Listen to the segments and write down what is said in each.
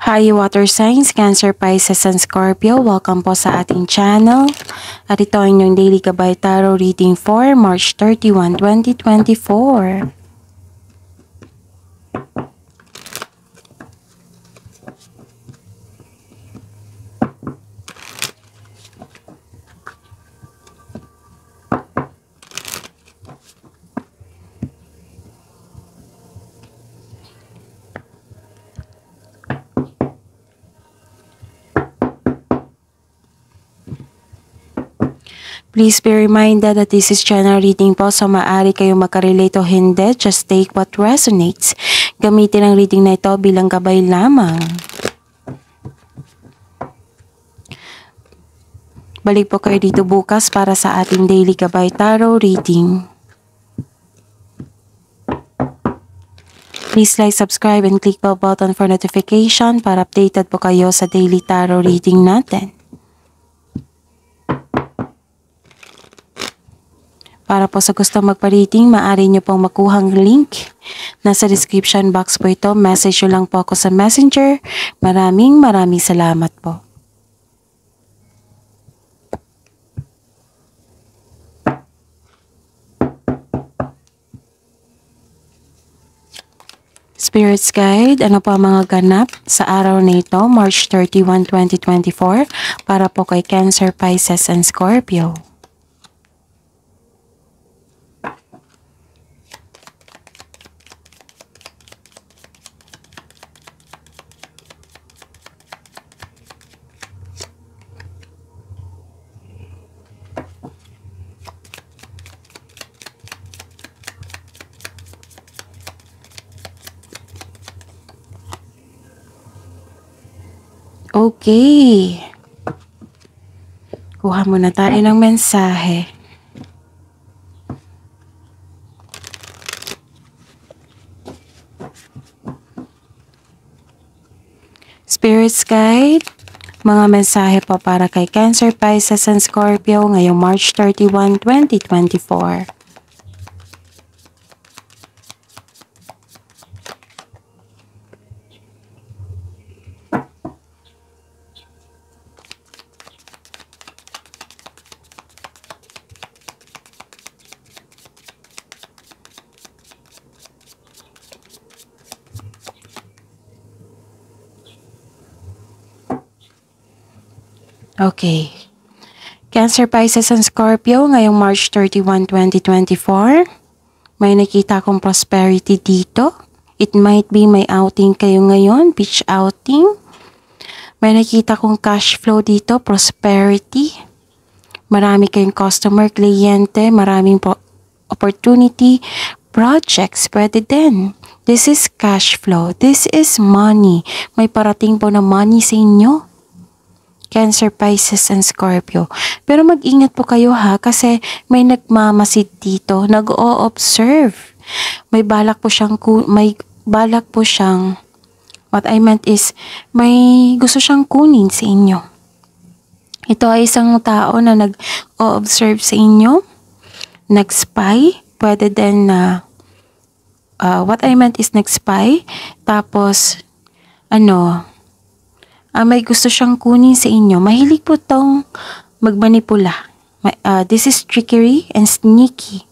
Hi water signs, Cancer, Pisces, and Scorpio. Welcome po sa ating channel. At ito ang inyong daily gabay tarot reading for March 31, 2024. Please be reminded that this is general reading po, so maaari kayong makarelate o hindi. Just take what resonates. Gamitin ang reading na ito bilang gabay lamang. Balik po kayo dito bukas para sa ating daily gabay tarot reading. Please like, subscribe, and click bell button for notification para updated po kayo sa daily tarot reading natin. Para po sa gusto magpa-reading, maaari nyo pong makuhang link. Nasa description box po ito. Message nyo lang po ako sa Messenger. Maraming salamat po. Spirits Guide, ano po ang mga ganap sa araw na ito, March 31, 2024, para po kay Cancer, Pisces, and Scorpio. Okay. Kuha muna tayo ng mensahe. Spirits Guide, mga mensahe po para kay Cancer, Pisces, and Scorpio ngayong March 31, 2024. Okay. Cancer, Pisces, and Scorpio ngayong March 31, 2024. May nakita akong prosperity dito. It might be may outing kayo ngayon, beach outing. May nakita akong cash flow dito, prosperity. Marami kayong customer, kliyente, maraming opportunity, projects, pwede din. This is cash flow. This is money. May parating po na money sa inyo. Cancer, Pisces, and Scorpio. Pero mag-ingat po kayo ha, kasi may nagmamasid dito, nag-o-observe. May balak po siyang, what I meant is, may gusto siyang kunin sa inyo. Ito ay isang tao na nag-o-observe sa inyo, nag-spy, pwede din na, what I meant is nag-spy, tapos, may gusto siyang kunin sa inyo. Mahilig po tong magmanipula. This is trickery and sneaky.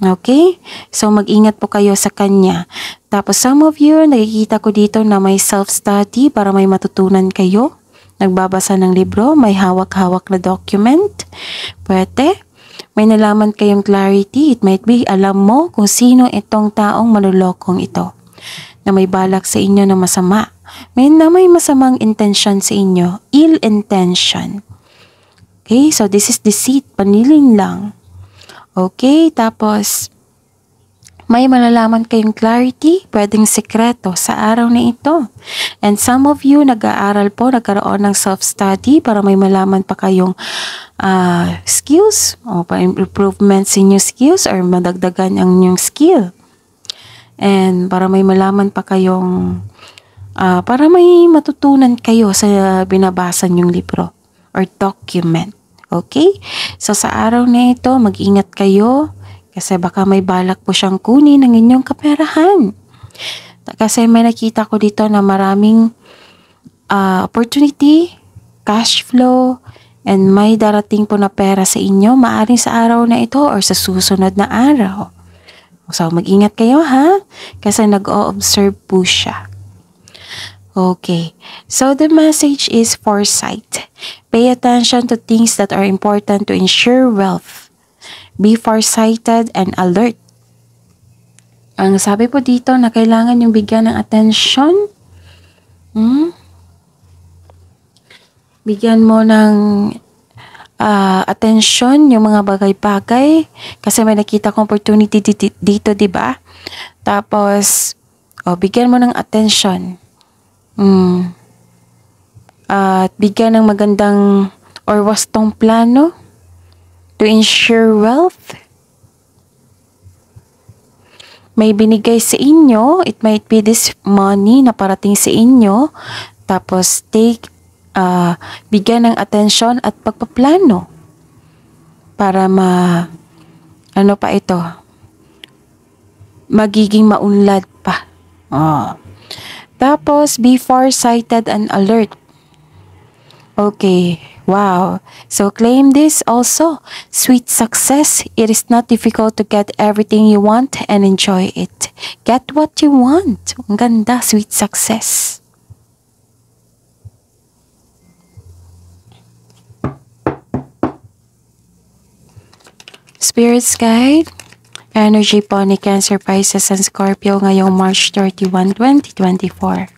Okay? So, mag-ingat po kayo sa kanya. Tapos, some of you, nakikita ko dito na may self-study para may matutunan kayo. Nagbabasa ng libro, may hawak-hawak na document. Pwede. May nalaman kayong clarity. It might be, alam mo kung sino itong taong malulokong ito. Na may balak sa inyo na masama. May masamang intention sa inyo. Ill intention. Okay, so this is deceit. Paniling lang. Okay, tapos may malalaman kayong clarity, pwedeng sekreto sa araw na ito. And some of you nag-aaral po, nagkaroon ng self-study para may malaman pa kayong skills o improvements in your skills or madagdagan ang inyong skill. And para may malaman pa kayong para may matutunan kayo sa binabasa nyong libro or document. Okay? So sa araw na ito, mag-ingat kayo kasi baka may balak po siyang kunin ng inyong kaperahan. Kasi may nakita ko dito na maraming opportunity, cash flow, and may darating po na pera sa inyo, maaring sa araw na ito or sa susunod na araw. So, mag-ingat kayo ha, kasi nag-o-observe po siya. Okay, so the message is foresight. Pay attention to things that are important to ensure wealth. Be farsighted and alert. Ang sabi po dito na kailangan yung bigyan ng attention. Bigyan mo ng attention yung mga bagay-bagay. Kasi may nakita kong opportunity dito, di ba? Tapos, bigyan mo ng attention. At bigyan ng magandang or wastong plano to ensure wealth. May binigay sa inyo, it might be this money na parating sa inyo, tapos bigyan ng atensyon at pagpaplano para magiging maunlad pa. Tapos, be farsighted and alert. Okay, wow. So, claim this also. Sweet success. It is not difficult to get everything you want and enjoy it. Get what you want. Ang ganda, sweet success. Spirit's Guide. Energy po ni Cancer, Pisces, and Scorpio ngayong March 31, 2024.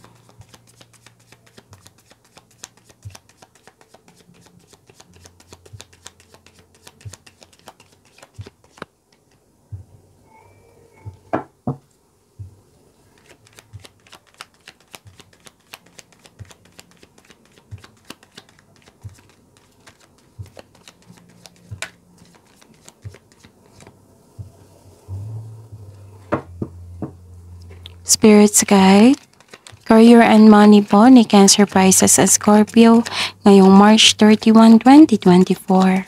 Spirit's Guide. Career and money po ni Cancer, Pisces, and Scorpio ngayong March 31, 2024.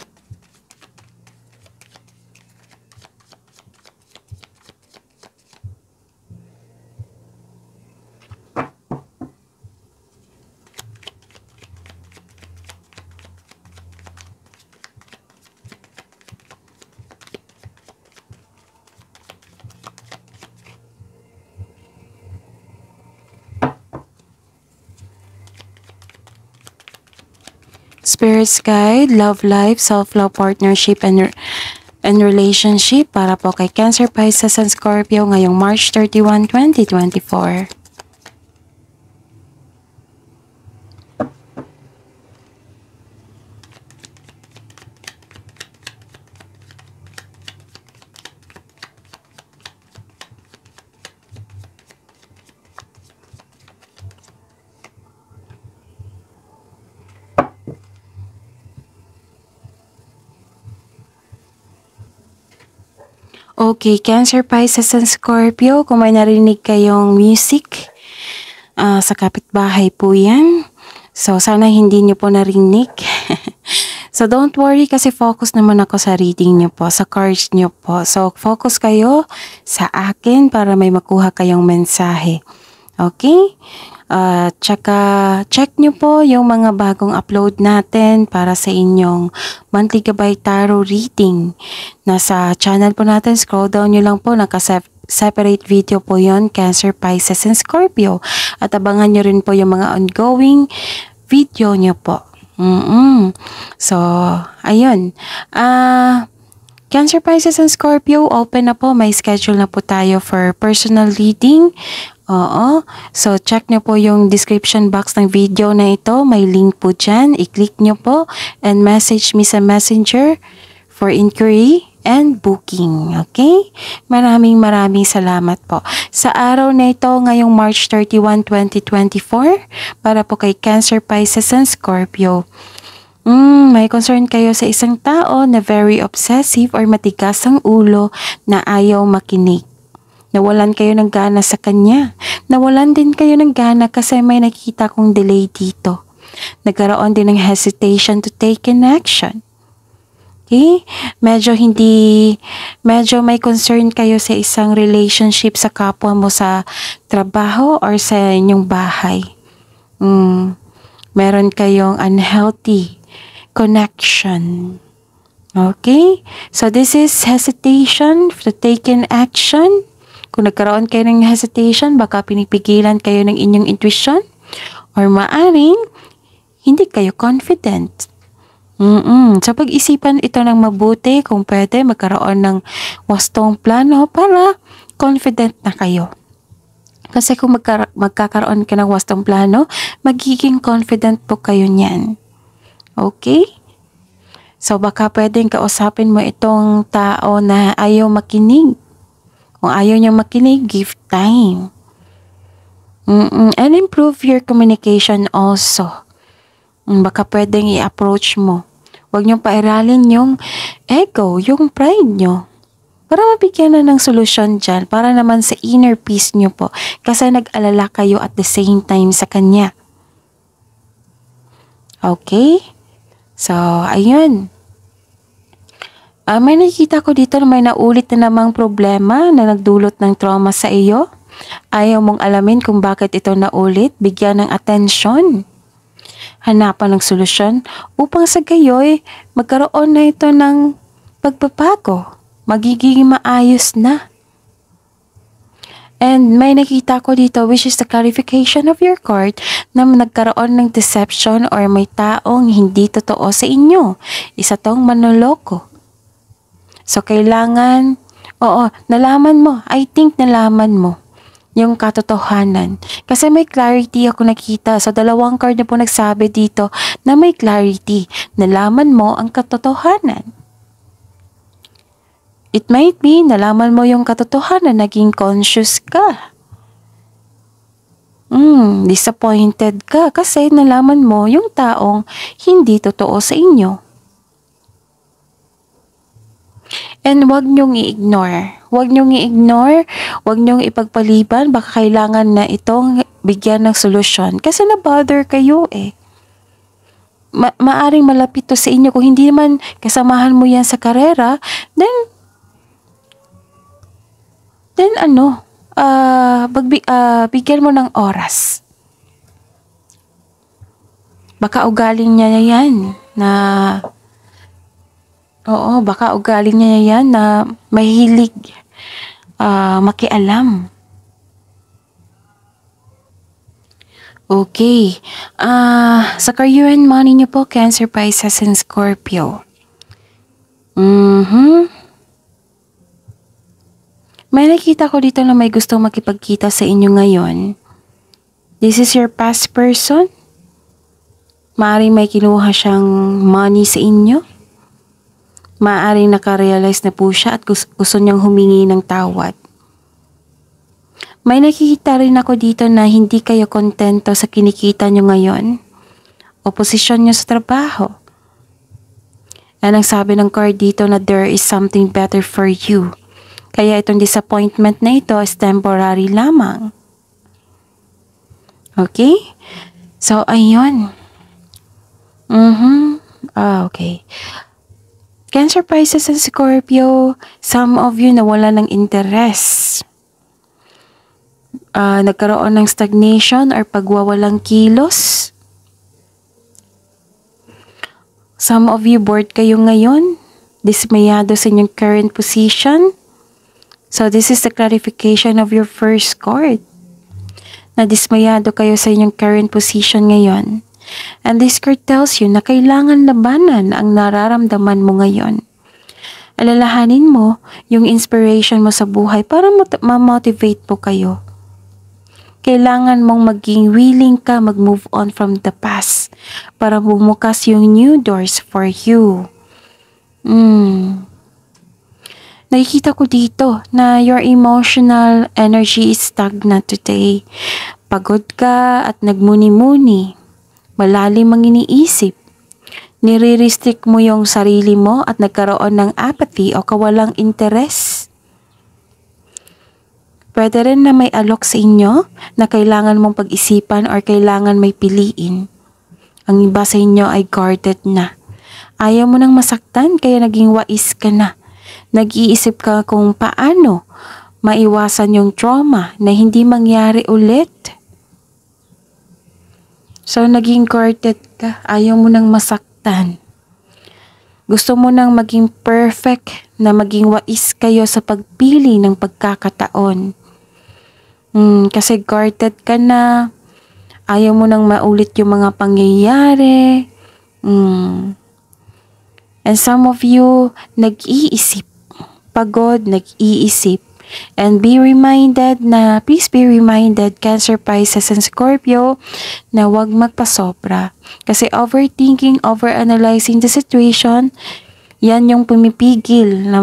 Spirit's Guide, love life, self-love, partnership, and relationship para po kay Cancer, Pisces, and Scorpio ngayong March 31, 2024. Okay, Cancer, Pisces, and Scorpio, kung may narinig kayong music, sa kapitbahay po yan. So, sana hindi nyo po narinig. So, don't worry kasi focus naman ako sa reading nyo po, sa cards nyo po. So, focus kayo sa akin para may makuha kayong mensahe. Okay? Tsaka check nyo po yung mga bagong upload natin para sa inyong monthly gabay tarot reading. Nasa channel po natin, scroll down nyo lang po, naka-separate video po yon, Cancer, Pisces, and Scorpio. At abangan nyo rin po yung mga ongoing video nyo po. So, ayun. Cancer, Pisces, and Scorpio, open na po. May schedule na po tayo for personal reading. Oo. So, check nyo po yung description box ng video na ito. May link po dyan. I-click nyo po and message me sa messenger for inquiry and booking. Okay? Maraming salamat po. Sa araw na ito, ngayong March 31, 2024, para po kay Cancer, Pisces, and Scorpio. May concern kayo sa isang tao na very obsessive or matigas ang ulo na ayaw makinig. Nawalan kayo ng gana sa kanya. Nawalan din kayo ng gana kasi may nakita kong delay dito. Nagkaroon din ng hesitation to take an action. Okay? Medyo may concern kayo sa isang relationship sa kapwa mo sa trabaho or sa inyong bahay. Meron kayong unhealthy connection. Okay? So this is hesitation to take an action. Kung nagkaroon kayo ng hesitation, baka pinipigilan kayo ng inyong intuition or maaring hindi kayo confident. So pag-isipan ito ng mabuti kung pwede magkaroon ng wastong plano para confident na kayo. Kasi kung magkakaroon ka ng wastong plano, magiging confident po kayo niyan. Okay? So baka pwedeng kausapin mo itong tao na ayaw makinig. Kung ayaw niyang makinig, give time. And improve your communication also. Baka pwedeng i-approach mo. Huwag niyong pairalin yung ego, yung pride niyo. Para mabigyan na ng solusyon dyan. Para naman sa inner peace niyo po. Kasi nag-alala kayo at the same time sa kanya. Okay? So, ayun. May nakikita ko dito na may naulit na namang problema na nagdulot ng trauma sa iyo. Ayaw mong alamin kung bakit ito naulit. Bigyan ng atensyon. Hanapan ng solusyon upang sa gayoy magkaroon na ito ng pagbabago. Magiging maayos na. And may nakita ko dito which is the clarification of your card na nagkaroon ng deception or may taong hindi totoo sa inyo. Isa tong manloloko. So kailangan, nalaman mo. I think nalaman mo yung katotohanan. Kasi may clarity ako nakita. So, 2 card na po nagsabi dito na may clarity. Nalaman mo ang katotohanan. It might be, nalaman mo yung katotohanan, naging conscious ka. Disappointed ka kasi nalaman mo yung taong hindi totoo sa inyo. And wag niyong i-ignore. Wag niyong ipagpaliban. Baka kailangan na itong bigyan ng solusyon. Kasi na-bother kayo eh. Maaring malapit to sa inyo. Kung hindi naman kasamahan mo yan sa karera, then bigyan mo ng oras. Baka ugaling niya yan na baka ugaling niya yan na mahilig makialam. Okay. Sa career and money niyo po, Cancer, Pisces, and Scorpio. May nakita ko dito na may gustong makipagkita sa inyo ngayon. This is your past person. Maaaring may kinuha siyang money sa inyo. Maaaring nakarealize na po siya at gusto niyang humingi ng tawad. May nakikita rin ako dito na hindi kayo kontento sa kinikita niyo ngayon o posisyon niyo sa trabaho. Yan ang sabi ng card dito na there is something better for you. Kaya itong disappointment na ito is temporary lamang. Okay? So, ayun. Okay. Cancer, Pisces, and Scorpio, some of you nawala ng interest. Nagkaroon ng stagnation or pagwawalang kilos. Some of you bored kayo ngayon. Dismayado sa inyong current position. So this is the clarification of your first card. Nadismayado kayo sa inyong current position ngayon. And this card tells you na kailangan labanan ang nararamdaman mo ngayon. Alalahanin mo yung inspiration mo sa buhay para ma-motivate po kayo. Kailangan mong maging willing ka mag-move on from the past para bumukas yung new doors for you. Nakikita ko dito na your emotional energy is stagnant today. Pagod ka at nagmuni-muni. Malalim ang iniisip. Nire-restrict mo yung sarili mo at nagkaroon ng apathy o kawalang interes. Pwede rin na may alok sa inyo na kailangan mong pag-isipan or kailangan may piliin. Ang iba sa inyo ay guarded na. Ayaw mo nang masaktan kaya naging wais ka na. Nag-iisip ka kung paano maiwasan yung trauma na hindi mangyari ulit. So, naging guarded ka. Ayaw mo nang masaktan. Gusto mo nang maging perfect, na maging wais kayo sa pagpili ng pagkakataon. Kasi guarded ka na. Ayaw mo nang maulit yung mga pangyayari. And some of you, nag-iisip. Pagod, nag-iisip. And please be reminded, Cancer, Pisces, and Scorpio, na huwag magpasobra. Kasi overthinking, overanalyzing the situation, yan yung pumipigil na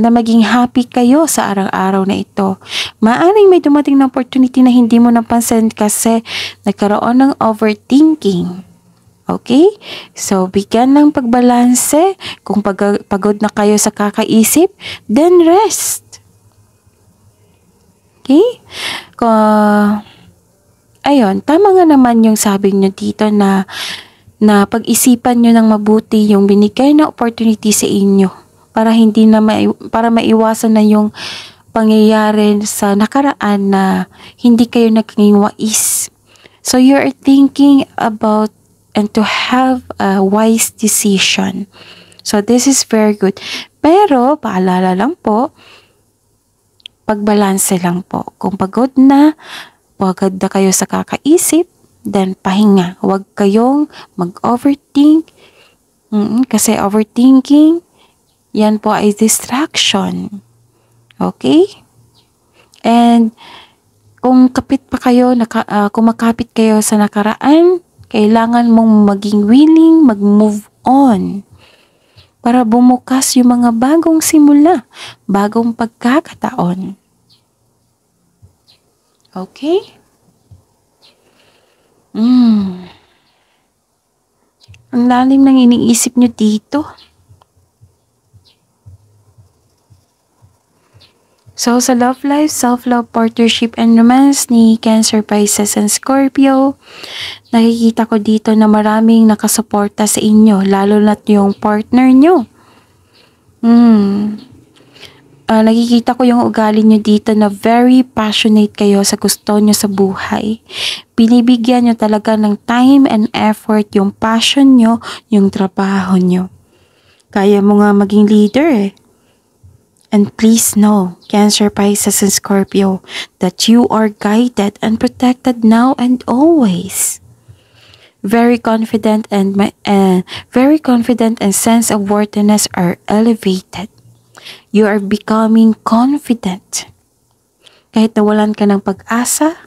maging happy kayo sa araw-araw na ito. Maaaring may dumating na opportunity na hindi mo napansin kasi nagkaroon ng overthinking. Okay? So, bigyan ng pagbalanse. Kung pagod na kayo sa kakaisip, then rest. Okay? Ayun, tama nga naman yung sabi nyo dito na pag-isipan nyo ng mabuti yung binigay na opportunity sa inyo para para maiwasan na yung pangyayari sa nakaraan na hindi kayo naging wais. So you're thinking about and to have a wise decision. So this is very good. Pero paalala lang po, pagbalanse lang po. Kung pagod na kayo sa kakaisip, then pahinga. Huwag kayong mag-overthink. Kasi overthinking, yan po ay distraction. Okay? And kung kumakapit kayo sa nakaraan, kailangan mong maging willing mag-move on para bumukas yung mga bagong simula, bagong pagkakataon. Okay? Ang lalim ng iniisip nyo dito. So, sa love life, self-love, partnership, and romance ni Cancer, Pisces, and Scorpio, nakikita ko dito na maraming nakasuporta sa inyo, lalo na yung partner nyo. Nakikita ko yung ugali nyo dito na very passionate kayo sa gusto nyo sa buhay. Binibigyan nyo talaga ng time and effort yung passion nyo, yung trabaho nyo. Kaya mo nga maging leader eh. And please know, Cancer, Pisces, and Scorpio, that you are guided and protected now and always. Very confident and sense of worthiness are elevated. You are becoming confident. Kahit nawalan ka ng pag-asa,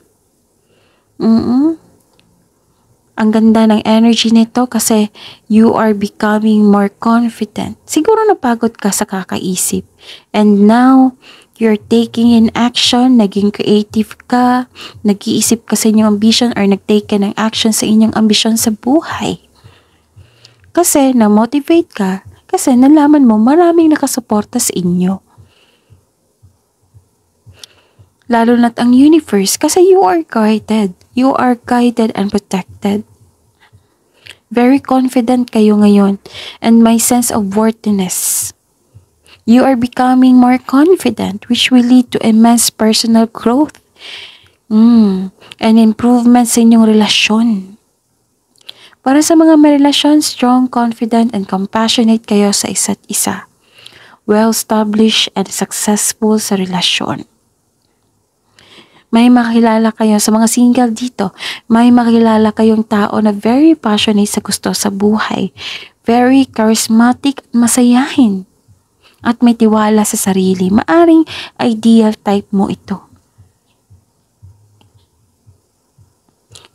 ang ganda ng energy nito kasi you are becoming more confident. Siguro napagod ka sa kakaisip. And now, you're taking in action, naging creative ka, nag-iisip ka sa inyong ambition or nag-take ka ng action sa inyong ambisyon sa buhay. Kasi na-motivate ka, kasi nalaman mo maraming nakasuporta sa inyo. Lalo na't ang universe kasi you are guided. You are guided and protected. Very confident kayo ngayon and my sense of worthiness. You are becoming more confident which will lead to immense personal growth and improvement sa inyong relasyon. Para sa mga may relasyon, strong, confident, and compassionate kayo sa isa't isa. Well-established and successful sa relasyon. May makilala kayo sa mga single dito. May makilala kayong tao na very passionate sa gusto sa buhay. Very charismatic at masayahin. At may tiwala sa sarili. Maaring ideal type mo ito.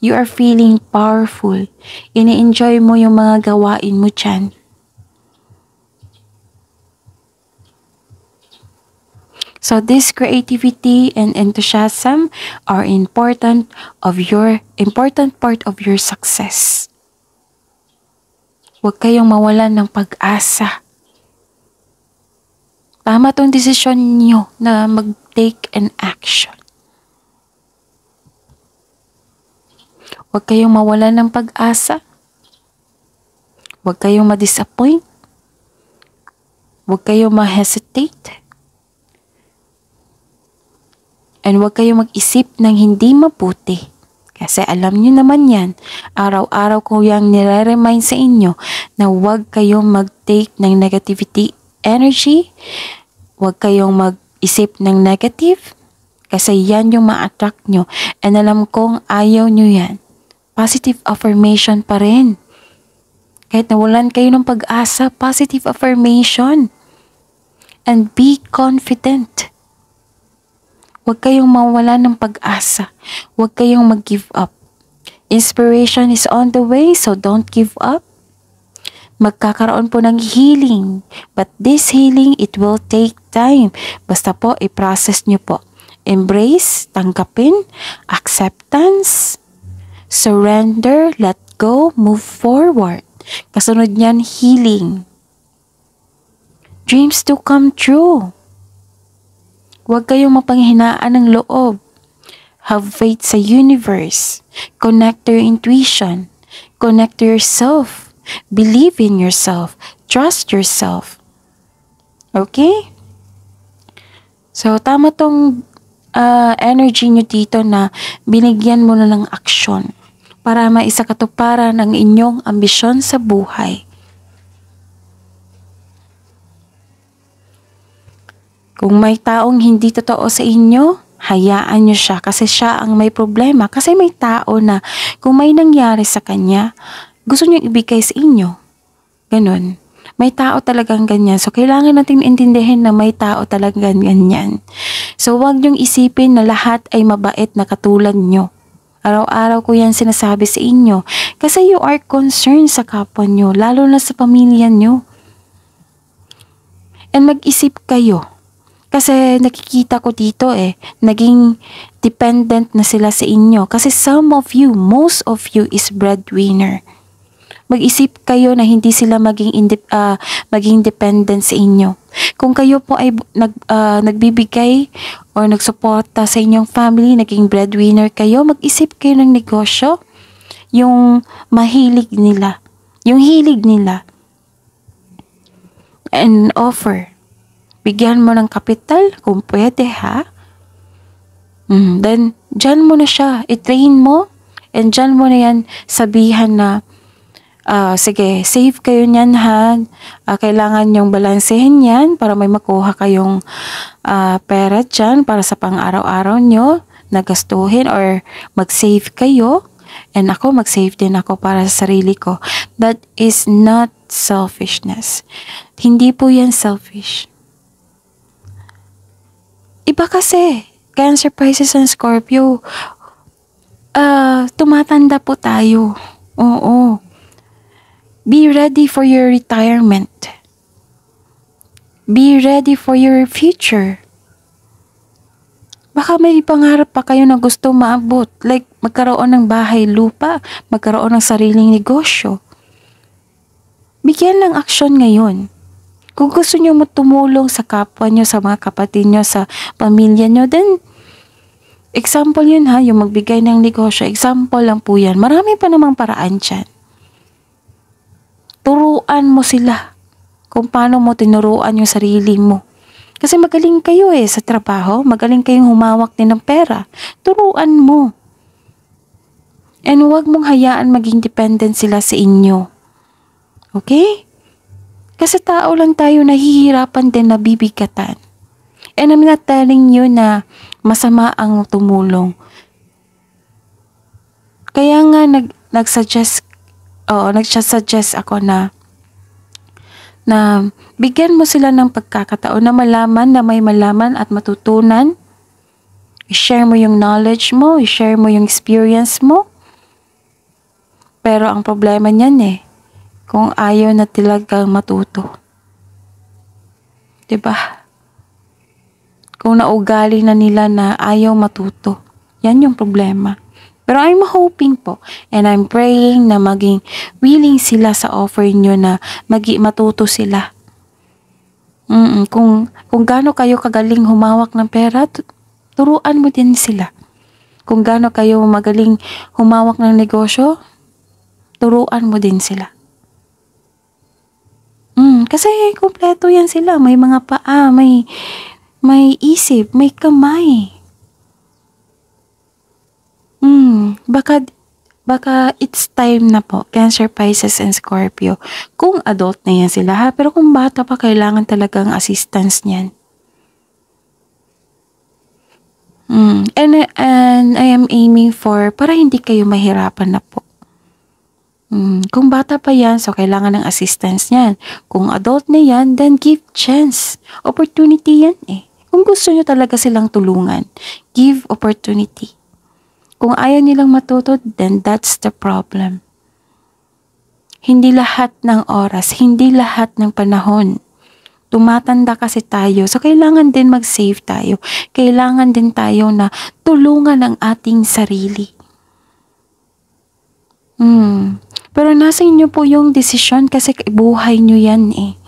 You are feeling powerful. Ini-enjoy mo yung mga gawain mo dyan. So this creativity and enthusiasm are important part of your success. Huwag kayong mawalan ng pag-asa. Tama tong desisyon niyo na mag-take an action. Huwag kayong mawalan ng pag-asa. Huwag kayong ma-disappoint. Huwag kayong ma-hesitate. And huwag kayong mag-isip ng hindi mabuti. Kasi alam nyo naman yan, araw-araw ko yung nire-remind sa inyo na huwag kayong mag-take ng negativity energy. Huwag kayong mag-isip ng negative. Kasi yan yung ma-attract nyo. And alam kong ayaw nyo yan. Positive affirmation pa rin. Kahit nawalan kayo ng pag-asa, positive affirmation. And be confident. Huwag kayong mawala ng pag-asa. Huwag kayong mag-give up. Inspiration is on the way, so don't give up. Magkakaroon po ng healing. But this healing, it will take time. Basta po, i-process nyo po. Embrace, tanggapin, acceptance, surrender, let go, move forward. Kasunod niyan, healing. Dreams to come true. Huwag kayong mapanghinaan ng loob. Have faith sa universe. Connect to your intuition. Connect to yourself. Believe in yourself. Trust yourself. Okay? So, tama tong energy nyo dito na binigyan mo na ng aksyon para maisakatuparan ang inyong ambisyon sa buhay. Kung may taong hindi totoo sa inyo, hayaan nyo siya kasi siya ang may problema. Kasi may tao na kung may nangyari sa kanya, gusto nyo ibigay sa inyo. Ganon. May tao talagang ganyan. So, kailangan natin intindihin na may tao talagang ganyan. So, huwag nyong isipin na lahat ay mabait na katulad nyo. Araw-araw ko yan sinasabi sa inyo. Kasi you are concerned sa kapwa nyo, lalo na sa pamilya nyo. And mag-isip kayo. Kasi nakikita ko dito naging dependent na sila sa inyo. Kasi some of you, most of you is breadwinner. Mag-isip kayo na hindi sila maging dependent sa inyo. Kung kayo po ay nagbibigay or nagsuporta sa inyong family, naging breadwinner kayo, mag-isip kayo ng negosyo, yung mahilig nila, yung hilig nila, and offer. Bigyan mo ng kapital kung pwede, ha? Then, dyan mo na siya. I-train mo. And dyan mo na yan sabihan na, sige, save kayo niyan, ha? Kailangan yung balansehin yan para may makuha kayong pera dyan para sa pang-araw-araw nyo na gastuhin or mag-save kayo. And ako, mag-save din ako para sa sarili ko. That is not selfishness. Hindi po yan selfish. Iba kasi, Cancer, Pisces, and Scorpio, tumatanda po tayo. Oo. Be ready for your retirement. Be ready for your future. Baka may pangarap pa kayo na gusto maabot. Like, magkaroon ng bahay, lupa, magkaroon ng sariling negosyo. Bigyan ng aksyon ngayon. Kung gusto nyo tumulong sa kapwa nyo, sa mga kapatid nyo, sa pamilya nyo, then, example yun ha, yung magbigay ng negosyo, example lang po yan. Marami pa namang paraan dyan. Turuan mo sila kung paano mo tinuruan yung sarili mo. Kasi magaling kayo sa trabaho, magaling kayong humawak din ng pera. Turuan mo. And huwag mong hayaan maging dependent sila sa inyo. Okay? Kasi tao lang tayo, nahihirapan din, nabibigatan. And I'm not telling you na masama ang tumulong. Kaya nga nag-suggest ako na bigyan mo sila ng pagkakataon na malaman, na may malaman at matutunan. I-share mo yung knowledge mo, i-share mo yung experience mo. Pero ang problema niyan kung ayaw na talagang matuto. 'Di ba? Kung naugali na nila na ayaw matuto. Yan yung problema. Pero I'm hoping po and I'm praying na maging willing sila sa offer nyo na matuto sila. Kung gaano kayo kagaling humawak ng pera, turuan mo din sila. Kung gaano kayo magaling humawak ng negosyo, turuan mo din sila. Kasi kumpleto yan sila. May mga paa, may isip, may kamay. Baka it's time na po, Cancer, Pisces, and Scorpio. Kung adult na yan sila ha, pero kung bata pa, kailangan talagang assistance niyan. And I am aiming for, para hindi kayo mahirapan na po. Kung bata pa yan, so kailangan ng assistance niyan. Kung adult na yan, then give chance. Opportunity yan eh. Kung gusto nyo talaga silang tulungan, give opportunity. Kung ayaw nilang matuto, then that's the problem. Hindi lahat ng oras, hindi lahat ng panahon. Tumatanda kasi tayo, so kailangan din mag-save tayo. Kailangan din tayo na tulungan ang ating sarili. Pero nasa inyo po yung desisyon kasi buhay nyo yan eh.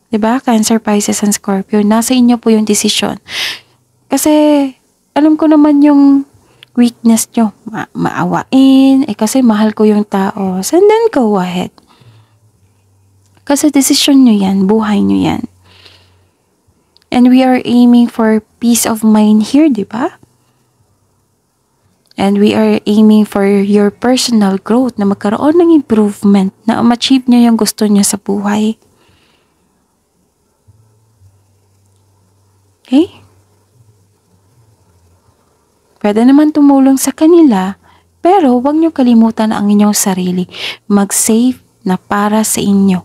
'Di ba? Cancer, Pisces, and Scorpio, nasa inyo po yung desisyon. Kasi alam ko naman yung weakness nyo, maawain, kasi mahal ko yung tao. So then go ahead. Kasi desisyon nyo yan, buhay nyo yan. And we are aiming for peace of mind here, di ba? And we are aiming for your personal growth, na magkaroon ng improvement, na ma-achieve nyo yung gusto nyo sa buhay. Okay? Pwede naman tumulong sa kanila, pero huwag nyo kalimutan ang inyong sarili. Mag-save na para sa inyo.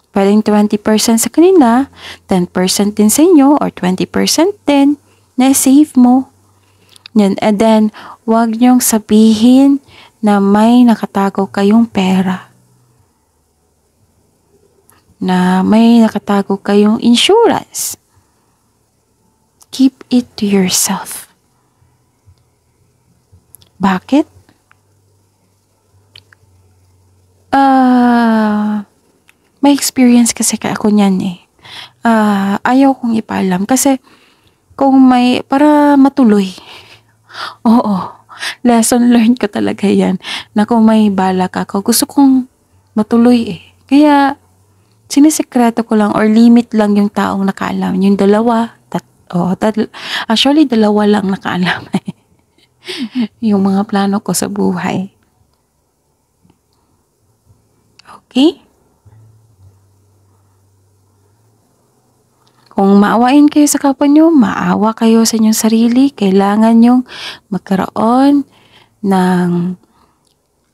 Pwedeng 20% sa kanila, 10% din sa inyo, or 20% din na save mo. And then, huwag nyong sabihin na may nakatago kayong pera. Na may nakatago kayong insurance. Keep it to yourself. Bakit? May experience kasi ako niyan eh. Ayaw kong ipaalam kasi kung may, para matuloy. Oo, lesson learned ko talaga yan. Na kung may balak ako, gusto kong matuloy eh. Kaya, sinisekreto ko lang or limit lang yung taong nakaalam. Yung dalawa, actually dalawa lang nakaalam yung mga plano ko sa buhay. Okay? Kung maawain kayo sa kapwa nyo, maawa kayo sa inyong sarili, kailangan nyong magkaroon ng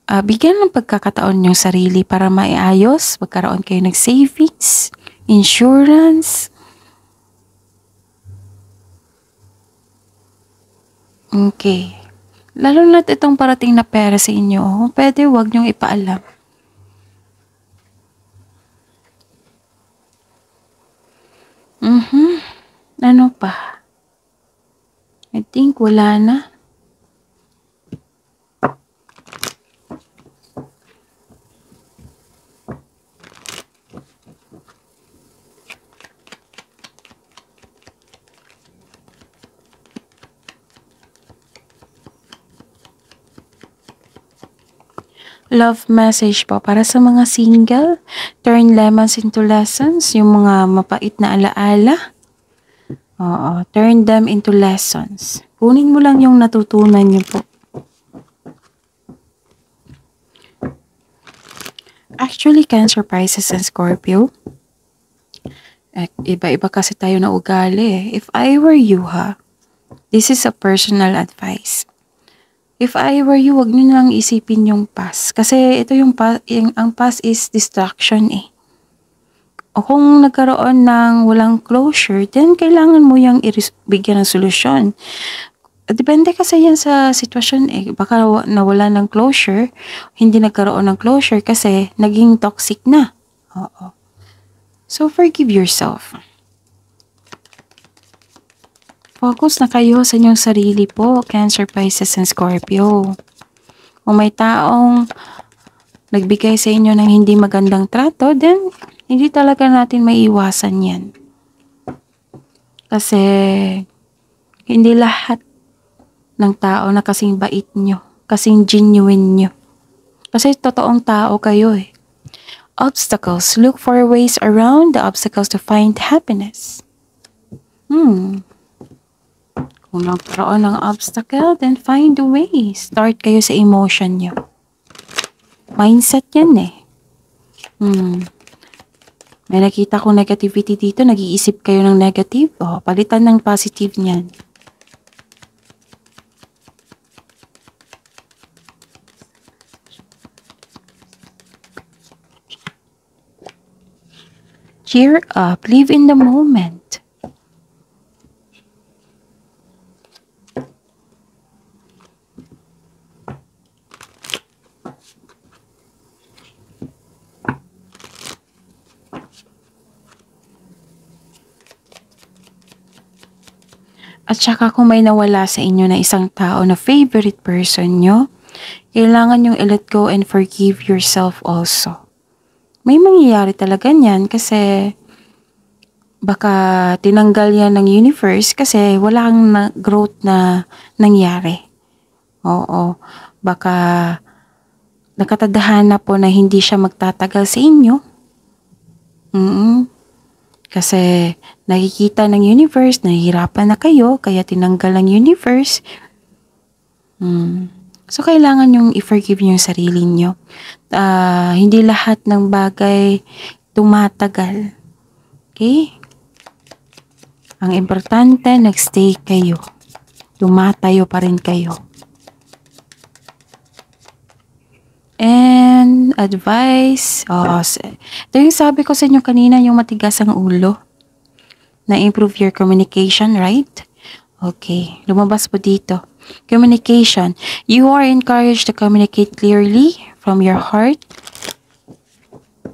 bigyan ng pagkakataon yung sarili para maiayos, magkaroon kayo ng savings, insurance. Okay. Lalo na't itong parating na pera sa inyo, pwede wag nyong ipaalam. Ano pa? I think wala na. Love message po para sa mga single. Turn lemons into lessons. Yung mga mapait na alaala. Oo, turn them into lessons. Kunin mo lang yung natutunan niyo po. Actually, Cancer, Pisces, and Scorpio, iba-iba kasi tayo na ugali. If I were you this is a personal advice. If I were you, wag nyo lang isipin yung past. Kasi ito ang past is distraction eh. O kung nagkaroon ng walang closure, then kailangan mo yung bigyan ng solusyon. Depende kasi yan sa sitwasyon eh. Baka nawala ng closure, hindi nagkaroon ng closure kasi naging toxic na. Oo. So, forgive yourself. Focus na kayo sa inyong sarili po, Cancer, Pisces, and Scorpio. Kung may taong nagbigay sa inyo ng hindi magandang trato, then hindi talaga natin maiiwasan yan. Kasi hindi lahat ng tao na kasing bait nyo, kasing genuine nyo. Kasi totoong tao kayo eh. Obstacles. Look for ways around the obstacles to find happiness. Kung nagkaroon ng obstacle, then find a way. Start kayo sa emotion nyo. Mindset yan eh. May nakita kong negativity dito. Nag-iisip kayo ng negative. Palitan ng positive niyan. Cheer up. Live in the moment. At saka kung may nawala sa inyo na isang tao na favorite person nyo, kailangan yung let go and forgive yourself also. May mangyayari talaga niyan kasi baka tinanggal yan ng universe kasi wala kang growth na nangyari. Oo, baka nakatadhana po na hindi siya magtatagal sa inyo. Kasi nakikita ng universe, nahihirapan na kayo, kaya tinanggal ng universe. So, kailangan yung i-forgive yung sarili nyo. Hindi lahat ng bagay tumatagal. Okay? Ang importante, nagstay kayo. Tumatayo pa rin kayo. And advice. Ito yung sabi ko sa inyo kanina, yung matigas ang ulo. Na-improve your communication, right? Okay. Lumabas po dito. Communication. You are encouraged to communicate clearly from your heart.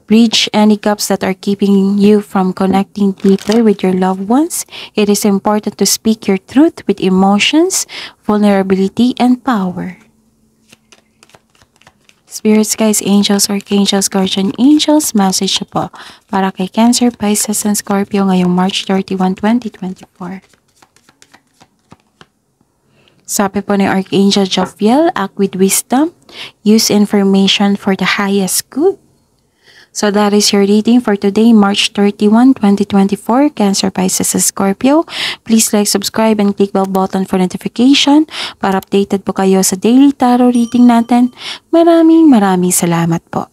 Bridge any gaps that are keeping you from connecting deeper with your loved ones. It is important to speak your truth with emotions, vulnerability, and power. Spirits, guys, angels, archangels, guardian angels, message po para kay Cancer, Pisces, and Scorpio ngayong March 31, 2024. Sabi po ni Archangel Jophiel, act with wisdom, use information for the highest good. So that is your reading for today, March 31, 2024, Cancer, Pisces, and Scorpio. Please like, subscribe, and click bell button for notification para updated po kayo sa daily tarot reading natin. Maraming salamat po.